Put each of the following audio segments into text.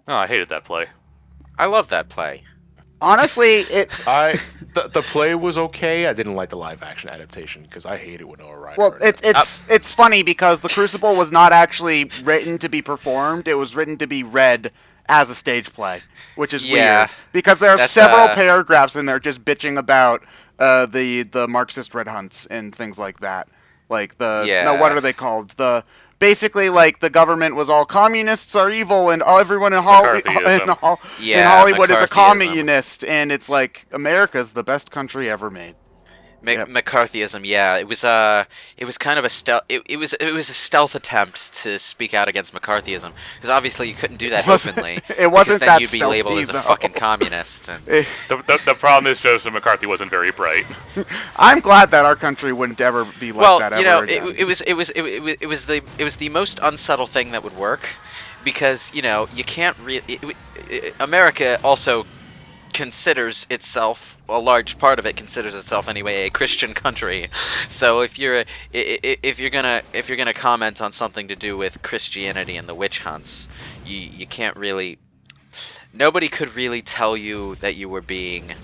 Oh, I hated that play. I love that play. Honestly, the play was okay. I didn't like the live action adaptation because I hate it when Noah Ryder. well, it's funny because the Crucible was not actually written to be performed. It was written to be read as a stage play, which is weird because there are several paragraphs in there just bitching about the Marxist red hunts and things like that. Like what are they called? Basically, like, the government was all communists are evil, and everyone in Hollywood is a communist, and it's like America's the best country ever made. McCarthyism, it was kind of a stealth. It was a stealth attempt to speak out against McCarthyism, because obviously you couldn't do that openly. It wasn't then that you'd be labeled as a fucking communist. And... The problem is Joseph McCarthy wasn't very bright. I'm glad that our country wouldn't ever be like that ever again. It was the most unsubtle thing that would work, because you can't America also considers itself, a large part of it considers itself anyway, a Christian country. So if you're gonna comment on something to do with Christianity and the witch hunts, you can't really. Nobody could really tell you that you were being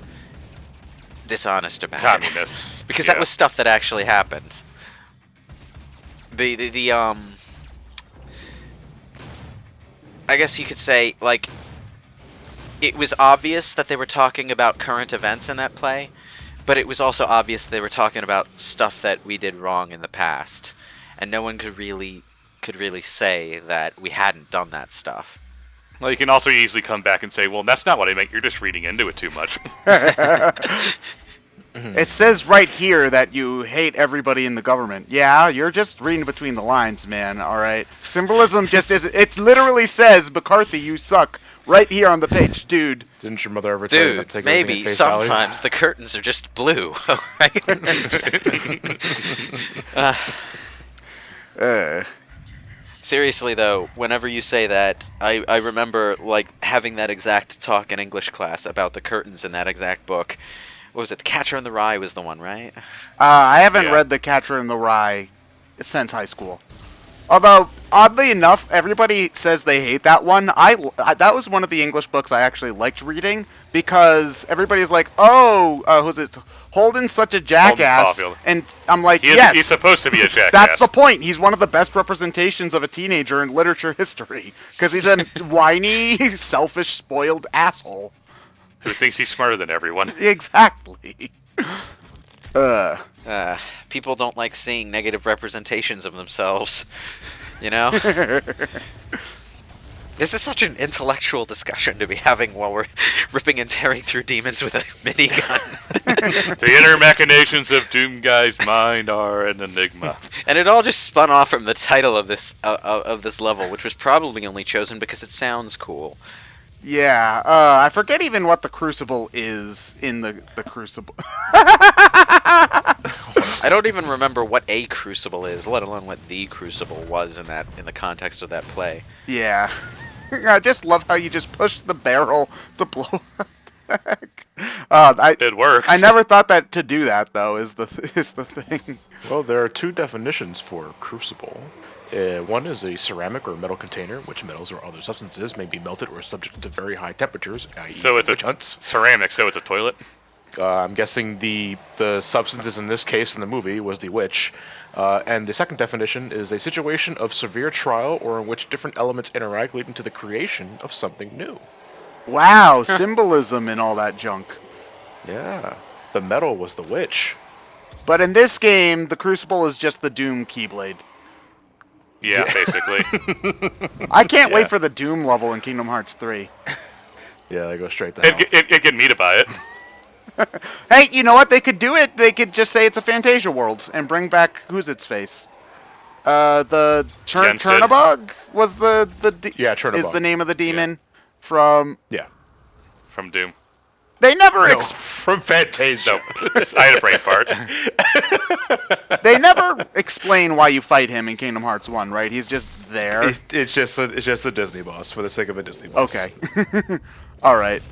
dishonest about communist it, because that was stuff that actually happened. I guess you could say, like, it was obvious that they were talking about current events in that play, but it was also obvious they were talking about stuff that we did wrong in the past, and no one could really say that we hadn't done that stuff. Well, you can also easily come back and say, well, that's not what I meant, you're just reading into it too much. It says right here that you hate everybody in the government. Yeah, you're just reading between the lines, man, alright? Symbolism just isn't... It literally says, McCarthy, you suck, right here on the page, dude. Didn't your mother ever tell you to take maybe everything at face sometimes the curtains are just blue, alright? Seriously, though, whenever you say that, I remember, like, having that exact talk in English class about the curtains in that exact book. What was it? The Catcher in the Rye was the one, right? I haven't read The Catcher in the Rye since high school. Although, oddly enough, everybody says they hate that one. That was one of the English books I actually liked reading, because everybody's like, who's it? Holden's such a jackass. And I'm like, yes. He's supposed to be a jackass. That's the point. He's one of the best representations of a teenager in literature history, because he's a whiny, selfish, spoiled asshole. Who thinks he's smarter than everyone. Exactly. People don't like seeing negative representations of themselves, you know? This is such an intellectual discussion to be having while we're ripping and tearing through demons with a minigun. The inner machinations of Doomguy's mind are an enigma. And it all just spun off from the title of this level, which was probably only chosen because it sounds cool. Yeah, I forget even what the Crucible is in the Crucible. I don't even remember what a Crucible is, let alone what the Crucible was in the context of that play. Yeah. I just love how you just push the barrel to blow up the heck. It works. I never thought that to do that, though, is the thing. Well, there are two definitions for Crucible. One is a ceramic or metal container, which metals or other substances may be melted or subject to very high temperatures, i.e. So it's witch hunts. Ceramic, so it's a toilet? I'm guessing the substances in this case in the movie was the witch. And the second definition is a situation of severe trial or in which different elements interact leading to the creation of something new. Wow, symbolism and all that junk. Yeah, the metal was the witch. But in this game, the Crucible is just the Doom Keyblade. Yeah, basically. I can't wait for the Doom level in Kingdom Hearts 3. Yeah, they go straight down. It get me to buy it. Hey, you know what? They could do it. They could just say it's a Fantasia world and bring back who's its face. The Chernabog was Chernabog is the name of the demon from from Doom. They never from Fantasia. No, I had a brain fart. They never explain why you fight him in Kingdom Hearts 1, right? He's just there. It's just the Disney boss for the sake of a Disney boss. Okay. All right.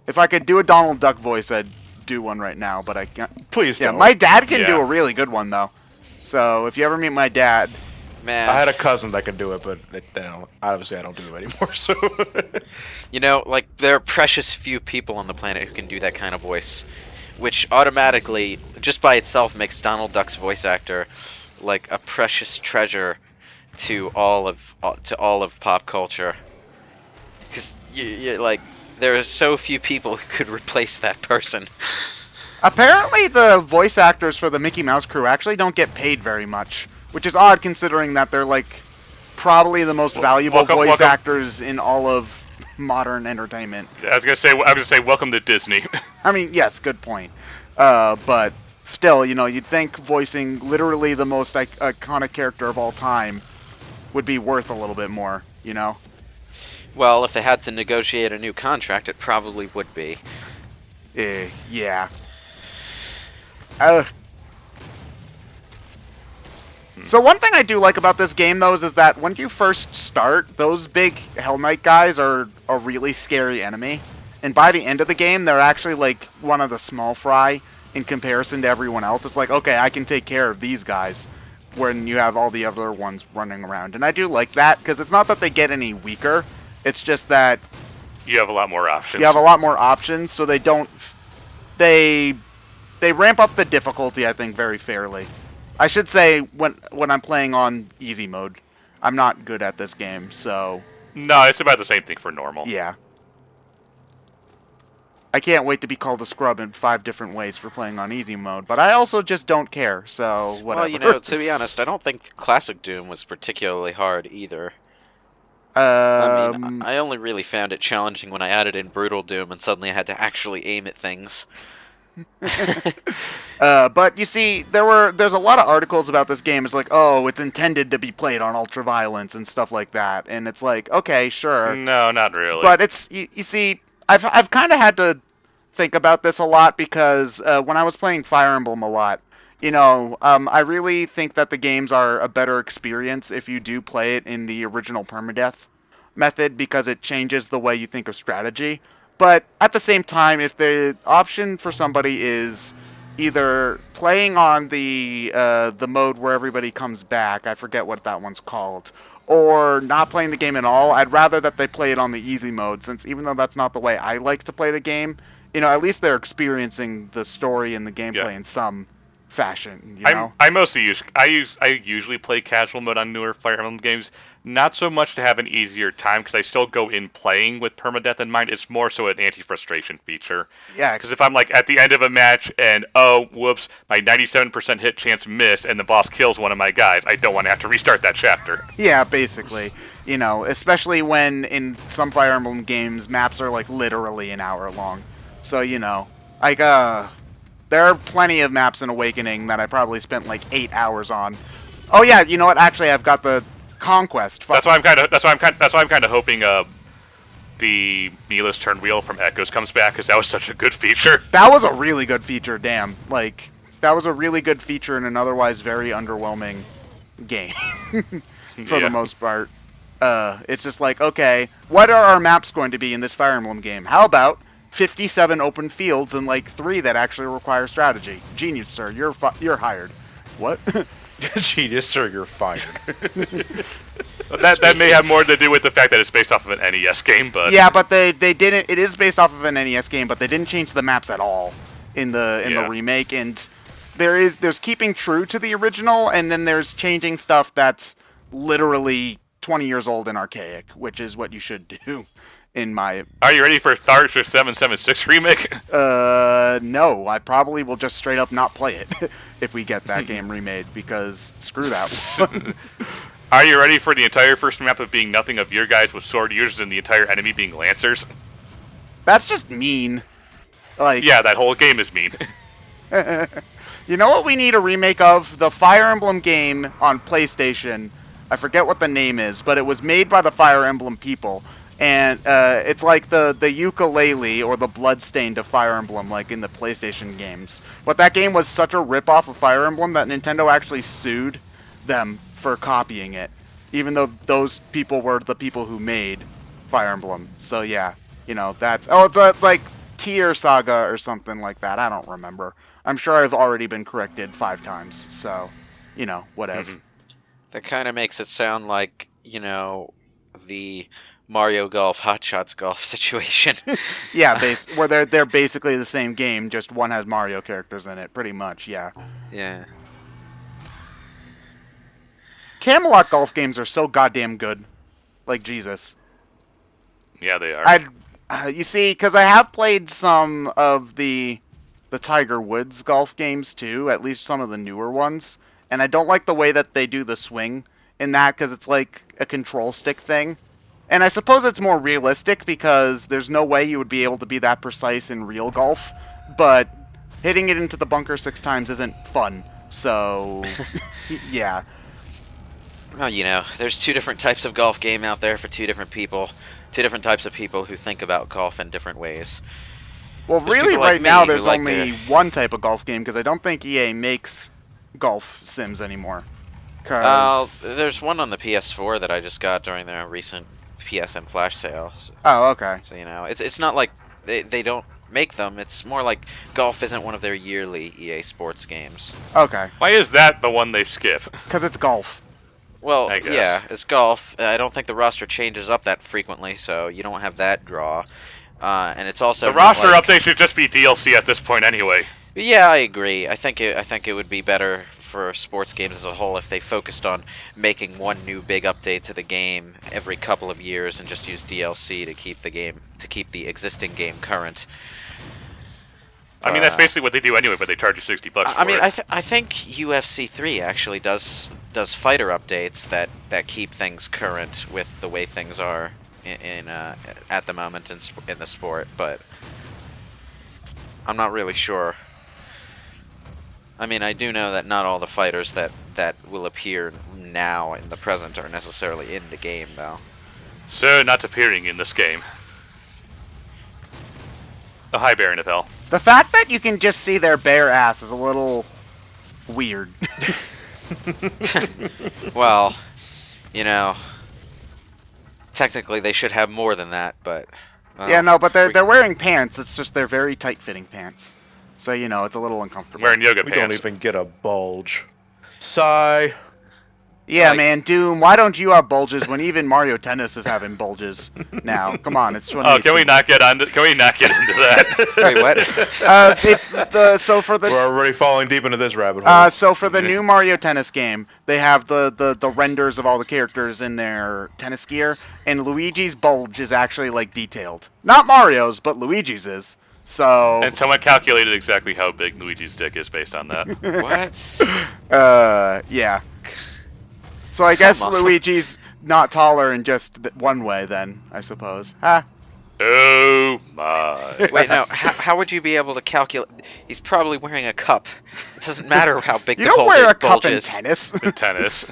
If I could do a Donald Duck voice, I'd do one right now, but I can't. Please don't. My dad can do a really good one, though. So if you ever meet my dad, Man. I had a cousin that could do it, but obviously I don't do it anymore. So, like there are precious few people on the planet who can do that kind of voice, which automatically, just by itself, makes Donald Duck's voice actor like a precious treasure to all of pop culture. Because like there are so few people who could replace that person. Apparently, the voice actors for the Mickey Mouse crew actually don't get paid very much, which is odd considering that they're like probably the most valuable voice actors in all of modern entertainment. I was gonna say, welcome to Disney. I mean, yes, good point. But still, you'd think voicing literally the most iconic character of all time would be worth a little bit more, Well, if they had to negotiate a new contract, it probably would be. Yeah. So one thing I do like about this game, though, is that when you first start, those big Hell Knight guys are a really scary enemy. And by the end of the game, they're actually like one of the small fry in comparison to everyone else. It's like, okay, I can take care of these guys when you have all the other ones running around. And I do like that, because it's not that they get any weaker. It's just that you have a lot more options. You have a lot more options, so they don't... They ramp up the difficulty, I think, very fairly. I should say, when I'm playing on easy mode, I'm not good at this game, so... No, it's about the same thing for normal. Yeah. I can't wait to be called a scrub in 5 different ways for playing on easy mode, but I also just don't care, so whatever. Well, to be honest, I don't think Classic Doom was particularly hard either. I mean, I only really found it challenging when I added in Brutal Doom and suddenly I had to actually aim at things. But you see, there's a lot of articles about this game. It's like, oh, it's intended to be played on ultraviolence and stuff like that, and it's like, okay, sure. No, not really. But it's you see, I've kind of had to think about this a lot because when I was playing Fire Emblem a lot, I really think that the games are a better experience if you do play it in the original permadeath method because it changes the way you think of strategy. But at the same time, if the option for somebody is either playing on the mode where everybody comes back, I forget what that one's called, or not playing the game at all, I'd rather that they play it on the easy mode, since even though that's not the way I like to play the game, at least they're experiencing the story and the gameplay in some fashion, I usually play casual mode on newer Fire Emblem games, not so much to have an easier time, because I still go in playing with permadeath in mind. It's more so an anti-frustration feature. Yeah. Because if I'm like at the end of a match and, oh, whoops, my 97% hit chance missed and the boss kills one of my guys, I don't want to have to restart that chapter. Yeah, basically. Especially when in some Fire Emblem games, maps are like literally an hour long. So, there are plenty of maps in Awakening that I probably spent like 8 hours on. Oh yeah, you know what? Actually, I've got the Conquest. That's why I'm kind of hoping the Mila's turn wheel from Echoes comes back, because that was such a good feature. That was a really good feature. Damn, that was a really good feature in an otherwise very underwhelming game for the most part. It's just like, okay, what are our maps going to be in this Fire Emblem game? How about 57 open fields and 3 that actually require strategy? Genius, sir. You're hired. What? Genius, sir. You're fired. that may have more to do with the fact that it's based off of an NES game, but yeah, but they didn't. It is based off of an NES game, but they didn't change the maps at all in the remake. And there's keeping true to the original, and then there's changing stuff that's literally 20 years old and archaic, which is what you should do. Are you ready for Thark's 776 remake? No. I probably will just straight up not play it if we get that game remade, because screw that one. Are you ready for the entire first map of being nothing of your guys with sword users and the entire enemy being lancers? That's just mean. Yeah, that whole game is mean. You know what we need a remake of? The Fire Emblem game on PlayStation. I forget what the name is, but it was made by the Fire Emblem people. And it's like the ukulele or the bloodstained of Fire Emblem, like in the PlayStation games. But that game was such a ripoff of Fire Emblem that Nintendo actually sued them for copying it, even though those people were the people who made Fire Emblem. So yeah, that's... Oh, it's like Tier Saga or something like that. I don't remember. I'm sure I've already been corrected 5 times, so, whatever. That kind of makes it sound like, the Mario Golf, Hot Shots Golf situation. Yeah, where they're basically the same game, just one has Mario characters in it, pretty much, yeah. Yeah. Camelot golf games are so goddamn good. Like, Jesus. Yeah, they are. You see, because I have played some of the Tiger Woods golf games, too, at least some of the newer ones, and I don't like the way that they do the swing in that, because it's like a control stick thing. And I suppose it's more realistic, because there's no way you would be able to be that precise in real golf, but hitting it into the bunker 6 times isn't fun, so, yeah. Well, there's 2 different types of golf game out there for 2 different people. 2 different types of people who think about golf in different ways. Well, There's really, people like right me now, who there's like only one type of golf game, because I don't think EA makes golf sims anymore. There's one on the PS4 that I just got during their recent PSN flash sale. Oh, okay. So, it's not like they don't make them. It's more like golf isn't one of their yearly EA Sports games. Okay. Why is that the one they skip? Because it's golf. Well, I guess. yeah, it's golf. I don't think the roster changes up that frequently, so you don't have that draw. And it's also The not roster like, update should just be DLC at this point anyway. Yeah, I agree. I think it would be better for sports games as a whole if they focused on making one new big update to the game every couple of years and just use DLC to keep the existing game current. I mean, that's basically what they do anyway, but they charge you $60 for I mean, it. I think UFC 3 actually does fighter updates that keep things current with the way things are in at the moment in the sport, but I'm not really sure. I mean, I do know that not all the fighters that will appear now in the present are necessarily in the game, though. So, not appearing in this game. The High Baron of Hell. The fact that you can just see their bare ass is a little weird. Well, technically they should have more than that, but... Well, yeah, no, but they're wearing pants. It's just they're very tight-fitting pants. So, it's a little uncomfortable. Wearing yoga We pants. don't even get a bulge. Sigh. Yeah, Like- man, Doom, why don't you have bulges when even Mario Tennis is having bulges now? Come on, it's 2018. Oh, can we not get into that? Wait, what? So for the We're already falling deep into this rabbit hole. So for the new Mario Tennis game, they have the renders of all the characters in their tennis gear, and Luigi's bulge is actually like detailed. Not Mario's, but Luigi's is. So And someone calculated exactly how big Luigi's dick is based on that. What? yeah. So I guess Come on. Luigi's not taller in just one way, then I suppose. Huh? Oh my. Wait, no. How would you be able to calculate? He's probably wearing a cup. It doesn't matter how big You the don't wear a cup bulge in is. tennis. In tennis.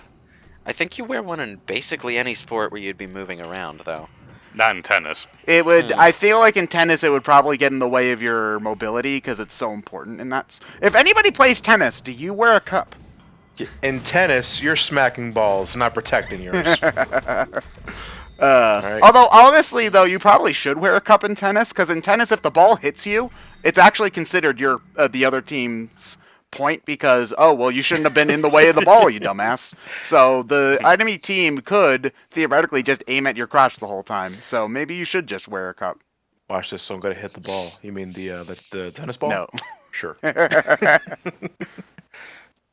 I think you wear one in basically any sport where you'd be moving around, though. Not in tennis. It would. I feel like in tennis, it would probably get in the way of your mobility because it's so important. And that's if anybody plays tennis, do you wear a cup? In tennis, you're smacking balls, not protecting yours. Alright. Although honestly, though, you probably should wear a cup in tennis because in tennis, if the ball hits you, it's actually considered your the other team's point because you shouldn't have been in the way of the ball, you dumbass. So the enemy team could theoretically just aim at your crotch the whole time. So maybe you should just wear a cup. Watch this, so I'm gonna hit the ball. You mean the tennis ball? No. Sure.